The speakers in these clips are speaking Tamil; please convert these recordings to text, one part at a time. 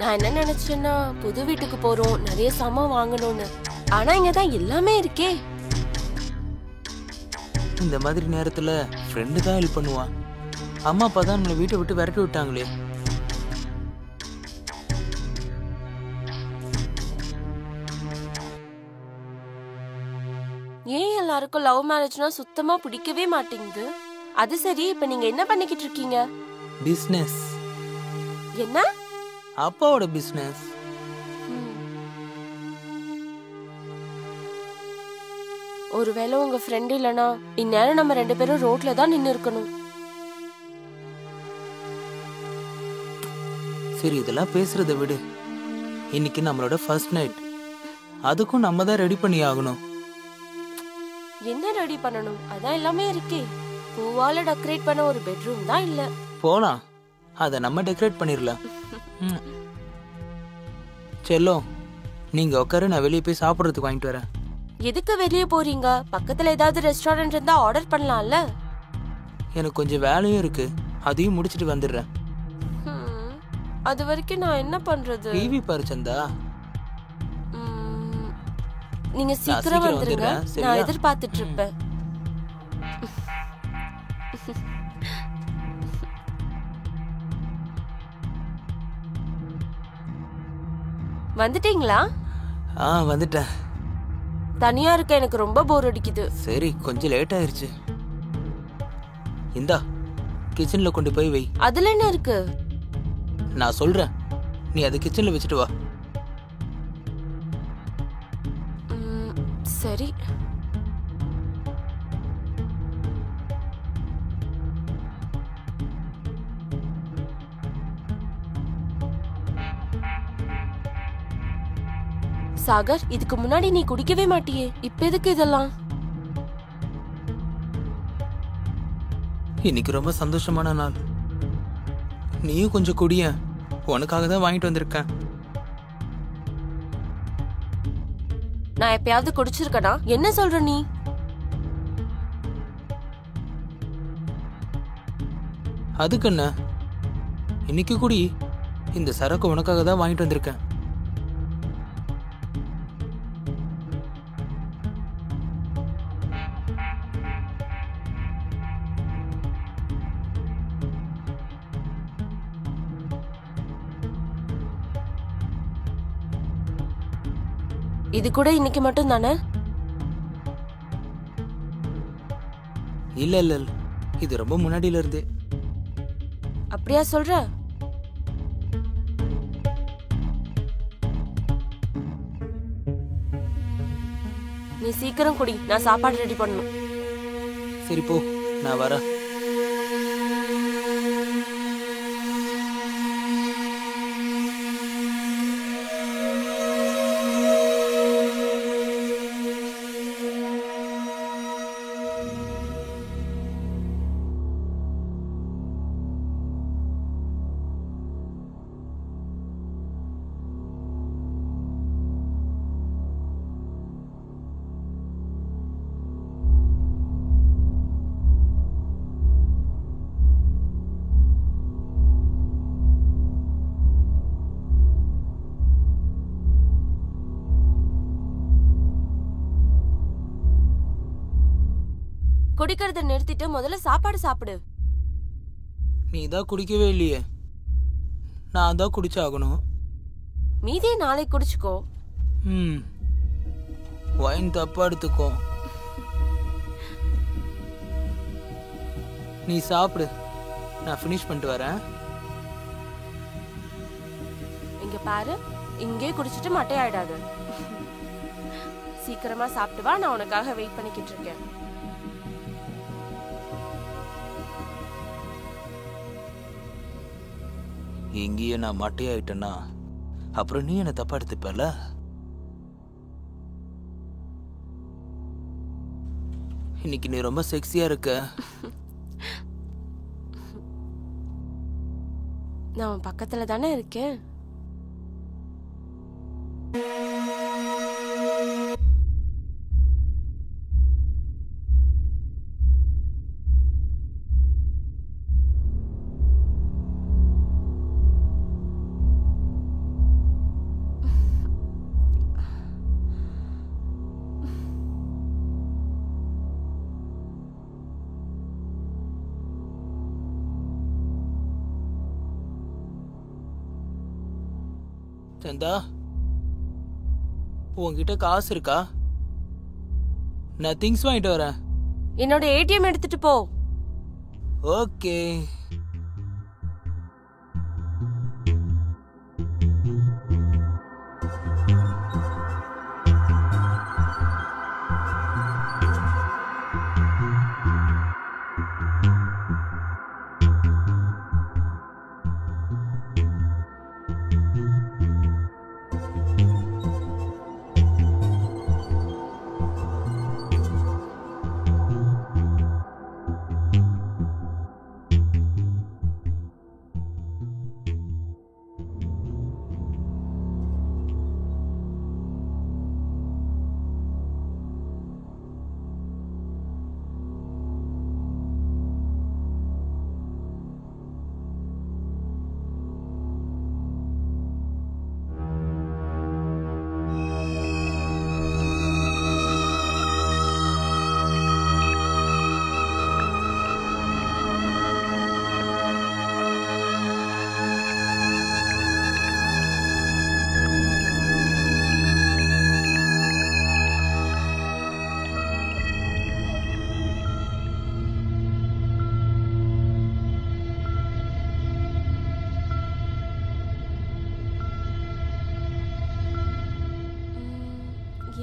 நான் என்ன நினைச்சேன்னா புது வீட்டுக்கு போறோம், நிறைய சாமான் வாங்கணும்னு. ஆனா இங்கதான் எல்லாமே இருக்கே. இந்த மாதிரி நேரத்துல ஃப்ரெண்டு தான் ஹெல்ப் பண்ணுவா. அம்மா அப்பா தான் நம்மளை வீட்டை விட்டு விரட்டி விட்டாங்களே. ஏன் எல்லாருக்கும் லவ் மேரேஜ்னா சுத்தமா பிடிக்கவே மாட்டேங்குது? அது சரி, இப்ப நீங்க என்ன பண்ணிக்கிட்டு இருக்கீங்க? பிசினஸ். என்ன? அப்பாவோட பிசினஸ். ஒருவேளை உங்க ஃப்ரெண்ட் இல்லனா இந்நேரம் நம்ம 2 பேரும் ரோட்ல தான் நின்னு இருக்கணும். சரி, இதெல்லாம் பேசுறத விடு. இன்னைக்கு நம்மளோட ஃபர்ஸ்ட் நைட். அதுக்கும் நம்ம தான் ரெடி பண்ணி ஆகணும். என்ன ரெடி பண்ணணும்? அதான் எல்லாமே இருக்கே. பூவால டெக்கரேட் பண்ண ஒரு பெட்ரூம் தான் இல்ல. போலாம், அத நம்ம டெக்கரேட் பண்ணிரலாம். செல்லோ, நீங்க உட்காரு, நான் வெளியே போய் சாப்பிடுறதுக்கு வாங்கிட்டு வரேன். எதுக்கு வெளியே போறீங்க? பக்கத்துல ஏதாவது ரெஸ்டாரண்ட் இருந்தா ஆர்டர் பண்ணலாம்ல. எனக்கு கொஞ்சம் வேலையும் இருக்கு, அதையும் முடிச்சிட்டு வந்துடுறேன். அது வரைக்கும் நான் என்ன பண்றது? டிவி பாரு சந்தா. நீங்க சீக்கிரம் வந்துருங்க, நான் எதிர்பார்த்துட்டு இருப்பேன். வந்துட்டீங்களா? வந்துட்டேன். தனியா இருக்க எனக்கு ரொம்ப போர் அடிக்குது. சரி, கொஞ்சம் லேட் ஆயிருச்சு. இந்தா, கிச்சன்ல கொண்டு போய் வை. அதுல என்ன இருக்கு? நான் சொல்றேன், நீ அது கிச்சன்ல வச்சுட்டு வா. சரி. சாகர், இதுக்கு முன்னாடி நீ குடிக்கவே மாட்டியே, இப்ப எதுக்கு இதெல்லாம்? இன்னைக்கு ரொம்ப சந்தோஷமான நாள். நீயும் கொஞ்சம் குடிய, உனக்காக தான் வாங்கிட்டு வந்திருக்கேன். நான் எப்பயாவது குடிச்சிருக்கனா? என்ன சொல்ற நீ? அதுக்கு என்ன, இன்னைக்கு குடி. இந்த சரக்கு உனக்காக தான் வாங்கிட்டு வந்திருக்கேன். இது கூட இன்னைக்கு மட்டும் தானே? இல்ல இல்ல, இது ரொம்ப முன்னாடியில இருந்து. அப்படியா சொல்ற? நீ சீக்கிரம் குடி, நான் சாப்பாடு ரெடி பண்ணணும். சரி போ, நான் வரேன். குடிக்கிறத நிறுத்திட்டு முதல்ல சாப்பாடு சாப்பிடு. நீ தான் குடிக்கவே இல்லையே, நான் தான் குடிச்சாகணும். மீதியை நாளைக்கு குடிச்சுக்கோ. வைன் தப்பா எடுத்துக்கோ. நீ சாப்பிடு, நான் ஃபினிஷ் பண்ணிட்டு வரேன். இங்க பாரு, இங்கே குடிச்சிட்டு மட்டை ஆயிடாது. சீக்கிரமா சாப்பிட்டு வா, நான் உனக்காக வெயிட் பண்ணிக்கிட்டு இருக்கேன். இங்கேயே நான் மட்டையாயிட்டேன்னா அப்புறம் நீ என்ன தப்பா எடுத்துப்பல. இன்னைக்கு நீ ரொம்ப செக்ஸியா இருக்க. நான் பக்கத்துல தானே இருக்கேன். தந்தா, உன்கிட்ட காசு இருக்கா? நான் திங்ஸ் வாங்கிட்டு வரேன். என்னோட ஏடிஎம் எடுத்துட்டு போ. ஓகே.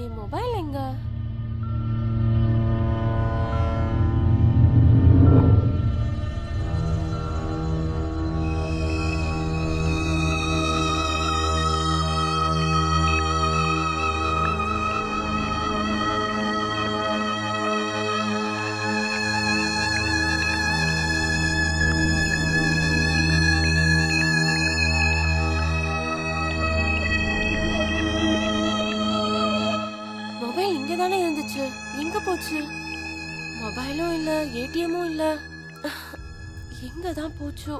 என் மொபைல் எங்க? மொபைல் இங்க தானே இருந்துச்சு, எங்க போச்சு? மொபைலும் இல்ல, ஏடிஎம்மும் இல்ல, எங்க தான் போச்சோ?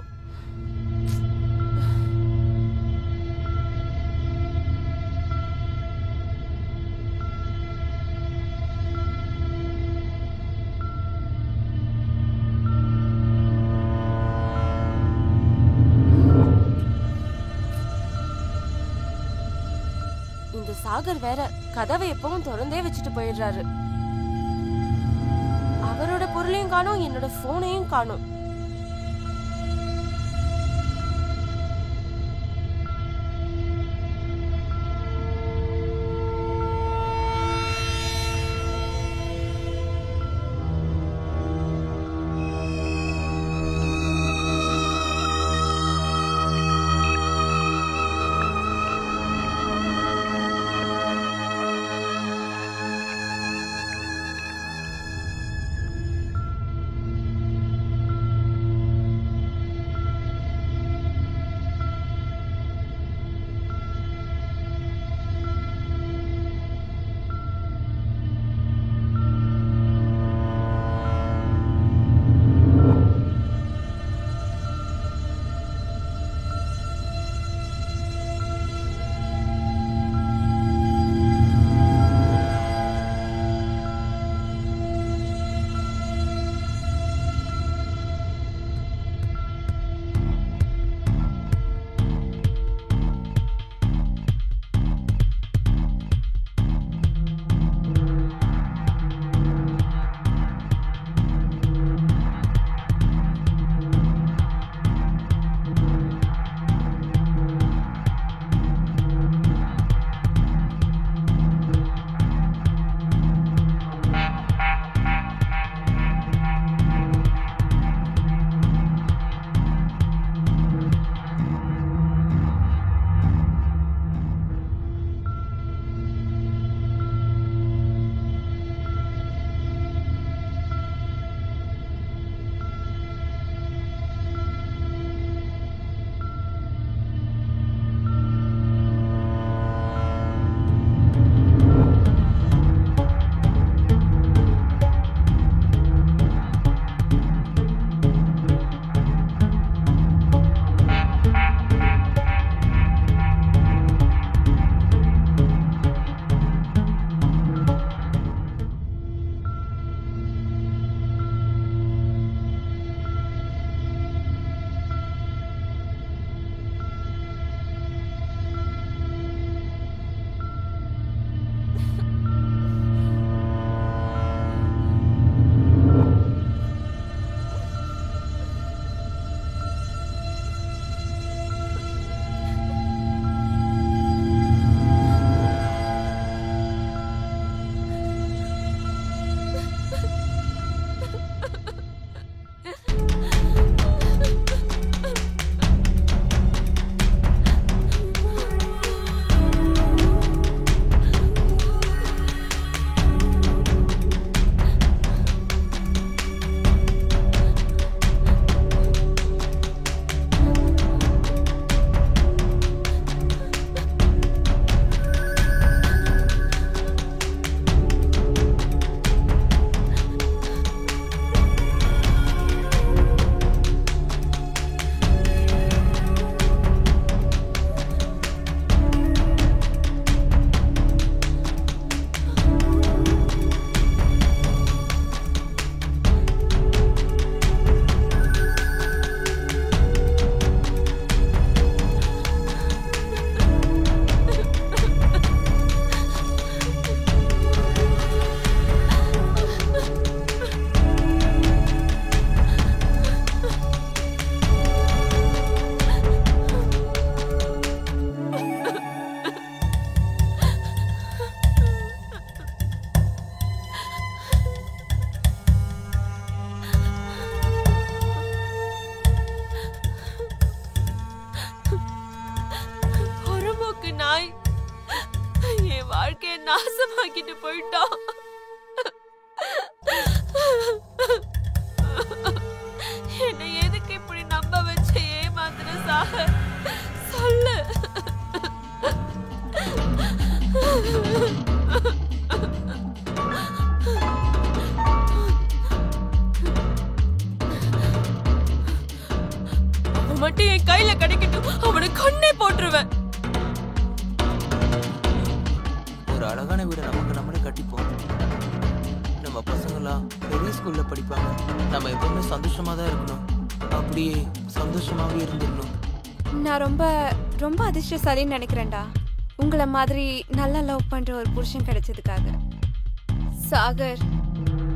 இந்த சாகர் வேற கதவை எப்பவும் திறந்தே வச்சுட்டு போயிடுறாரு. அவரோட பொருளையும் காணோம், என்னோட போனையும் காணோம். நாசமாக்கிட்டு போயிட்டான். என்னை எதுக்கு இப்படி நம்ப வச்சு ஏமாத்துற சாகர்? சொல்லு. அவன் மட்டும் என் கையில கிடைக்கட்டும், அவனை கொன்னே போட்டுருவேன். ஒரு அழகான வீடை நமக்கு நம்மளே கட்டிப்போம். நம்ம பசங்களாம் பெரிய ஸ்கூல்ல படிப்பாங்க. நம்ம எப்பவுமே சந்தோஷமா தான் இருக்கணும். அப்படியே சந்தோஷமாவே இருந்துடணும். நான் ரொம்ப ரொம்ப அதிர்ஷ்டசாலின்னு நினைக்கிறேன்டா, உங்களை மாதிரி நல்லா லவ் பண்ற ஒரு புருஷன் கிடைச்சதுக்காக. சாகர்,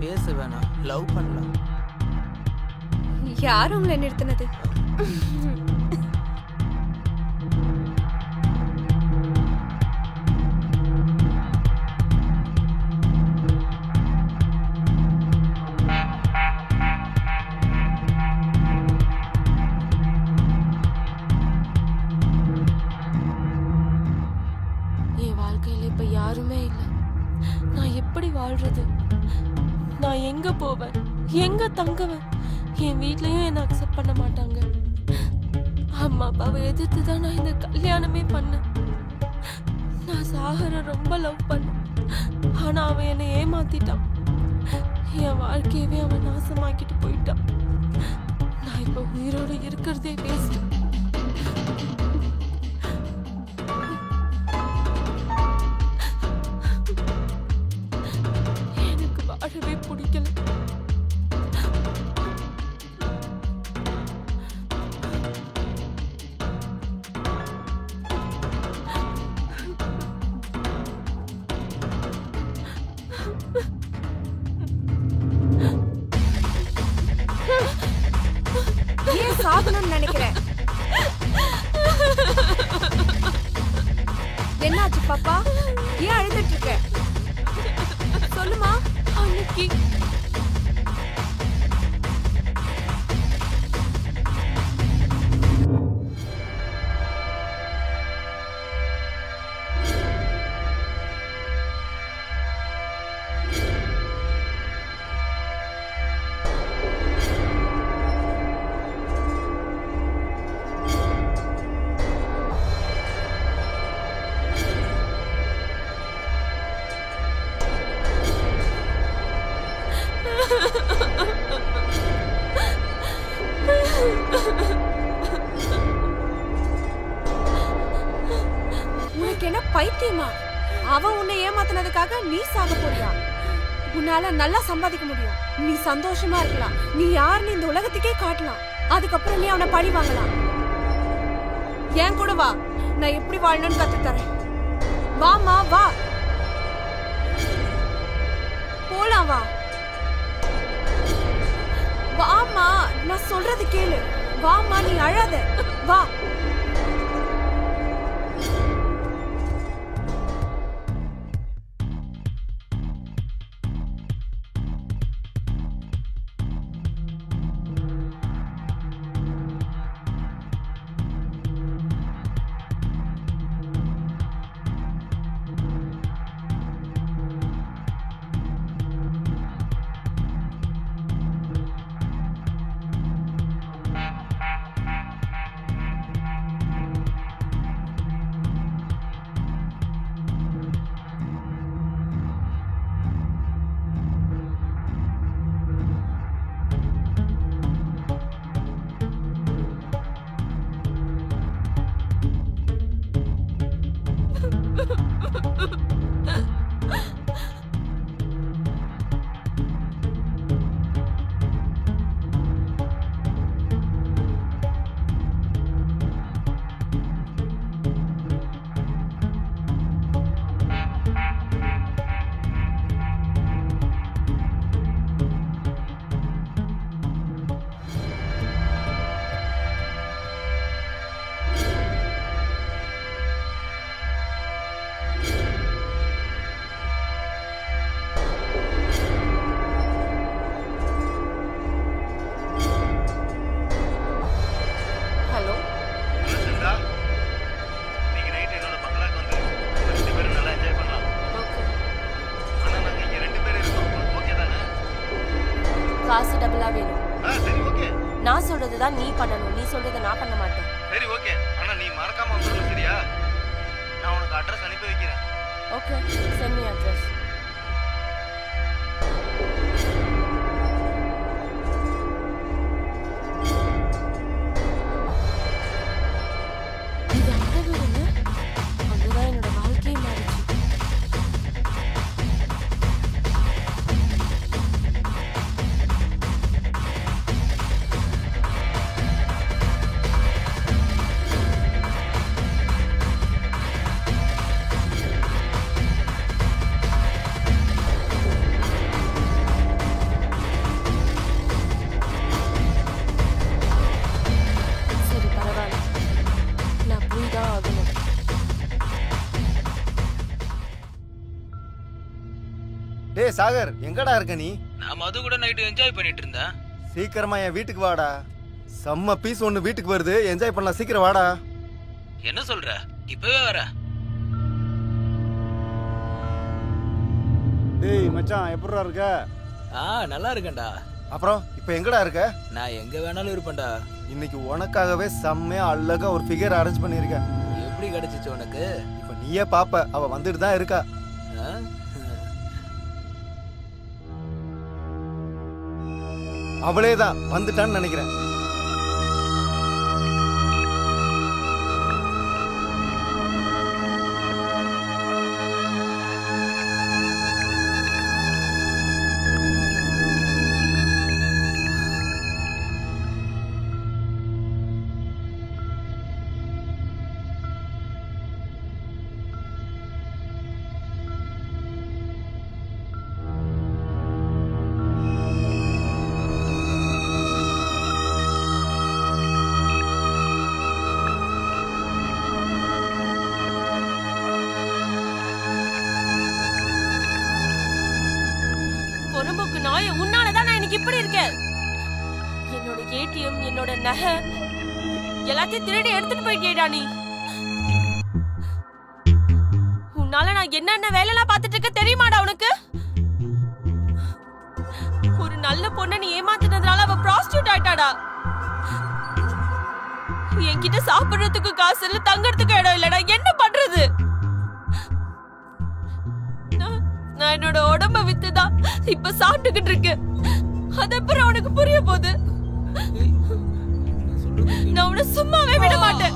பேச வேணாம், லவ் பண்ணலாம். யார் உங்களை நிறுத்தினது? என் வாழ்க்கையில இப்ப யாருமே இல்லை. நான் எப்படி வாழ்றது? நான் எங்க போவேன்? எங்க தங்குவேன்? என் வீட்லயும் என்ன அக்செப்ட் பண்ண மாட்டாங்க. அம்மா அப்பாவை எதிர்த்து தான் நான் இந்த கல்யாணமே பண்ணேன். நான் சாகரை ரொம்ப லவ் பண்ணேன். ஆனா அவன் என்னை ஏமாத்திட்டான். என் வாழ்க்கையவே அவன் நாசமாக்கிட்டு போயிட்டான். நான் இப்ப உயிரோட இருக்கிறதே வேஸ்ட். எனக்கு வாழவே பிடிக்கல. ஏன் சாகணும்னு நினைக்கிறேன்? என்னாச்சு பாப்பா? ஏன் அழுதுட்டு இருக்க? சொல்லுமா. அன்னைக்கு உனக்கு என்ன பைத்தியமா? அவன் உன்னை ஏமாத்தினதுக்காக நீ சாக போறியா? உன்னால நல்லா சம்பாதிக்க முடியும். நீ சந்தோஷமா இருக்கலாம். நீ யாருன்னு இந்த உலகத்துக்கே காட்டலாம். அதுக்கப்புறம் நீ அவனை பழி வாங்கலாம். ஏன் கூட வா, நான் எப்படி வாழணும்னு கத்து தரேன். வாமா வா, போலாம் வா. வாமா, நான் சொல்றது கேளு. வாமா, நீ அழாத. வா. அதுதான் நீ பண்ணணும். நீ சொல்றதை நான் பண்ண மாட்டேன். சரி ஓகே, ஆனா நீ மறக்காம வந்துடணும் சரியா? நான் உனக்கு அட்ரஸ் அனுப்பி வைக்கிறேன். Okay, send me address. இது அந்த வீடுங்க. அங்கதான் என்னோட வாழ்க்கையே மாறிச்சு. சரி பரவாயில்ல, நான் போய் தான் ஆகணும். டேய் சாகர், எங்கடா இருக்க நீ? நான் மது கூட நைட்டு என்ஜாய் பண்ணிட்டு இருந்தேன். சீக்கிரமா என் வீட்டுக்கு வாடா. செம்ம பீஸ் ஒன்று வீட்டுக்கு வருது, என்ஜாய் பண்ணலாம். சீக்கிரம் வாடா. என்ன சொல்ற? இப்பவே வர. டேய் மச்சான், எப்படிடா இருக்க? நல்லா இருக்கேன்டா. அப்புறம் இப்போ எங்கடா இருக்க? நான் எங்க வேணாலும் இருப்பேன்டா. இன்னைக்கு உனக்காகவே செம்மையா அழகா ஒரு ஃபிகர் அரேஞ்ச் பண்ணியிருக்கேன். எப்படி கிடைச்சிச்சு உனக்கு? இப்போ நீயே பாப்ப, அவ வந்துட்டு தான் இருக்கா. ஆ? அவளே தான் வந்துட்டான்னு நினைக்கிறேன். பொறும்போக்கு நாய, உன்னாலதான் நான் இன்னைக்கு இப்படி இருக்கேன். என்னோட ஏடிஎம், என்னோட நகை எல்லாத்தையும் திருடி எடுத்துட்டு போயிட்டேடா நீ. உன்னால நான் என்னென்ன வேலைலாம் பார்த்துட்டு இருக்க தெரியுமாடா உனக்கு? ஒரு நல்ல பொண்ணை நீ ஏமாத்தினதுனால அவ ப்ராஸ்டியூட் ஆயிட்டாடா. என்கிட்ட சாப்பிடுறதுக்கு காசு இல்ல, தங்கறதுக்கு இடம் இல்லடா. என்ன பண்றது? நான் என்னோட உடம்ப வித்துதான் இப்ப சாப்பிட்டுக்கிட்டு இருக்கேன். அது அப்புறம் உனக்கு புரிய போகுது. நான் உன்னை சும்மாவே விட மாட்டேன்.